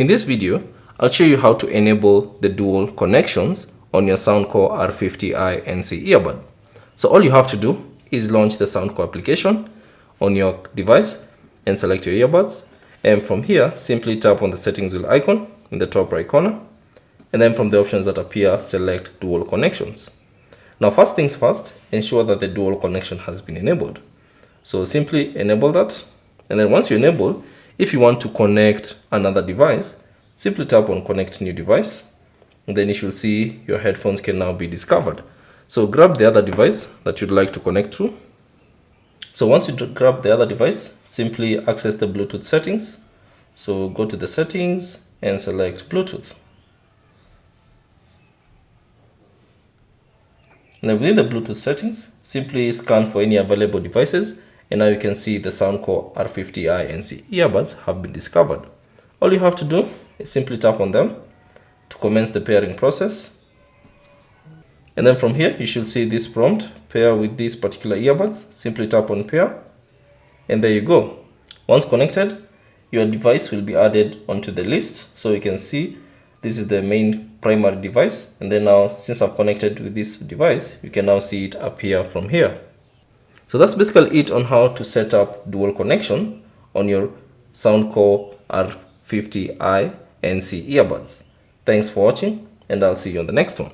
In this video, I'll show you how to enable the dual connections on your Soundcore R50i NC earbud. So all you have to do is launch the Soundcore application on your device and select your earbuds. And from here, simply tap on the settings wheel icon in the top right corner. And then from the options that appear, select dual connections. Now, first things first, ensure that the dual connection has been enabled. So simply enable that. And then once you enable, if you want to connect another device, simply tap on connect new device. And then you should see your headphones can now be discovered. So grab the other device that you'd like to connect to. So once you grab the other device, simply access the Bluetooth settings. So go to the settings and select Bluetooth. And then within the Bluetooth settings, simply scan for any available devices. And now you can see the Soundcore R50i NC earbuds have been discovered. All you have to do is simply tap on them to commence the pairing process. And then from here, you should see this prompt, pair with these particular earbuds. Simply tap on pair. And there you go. Once connected, your device will be added onto the list. So you can see this is the main primary device. And then now, since I've connected with this device, you can now see it appear from here. So that's basically it on how to set up dual connection on your Soundcore R50i NC earbuds. Thanks for watching, and I'll see you on the next one.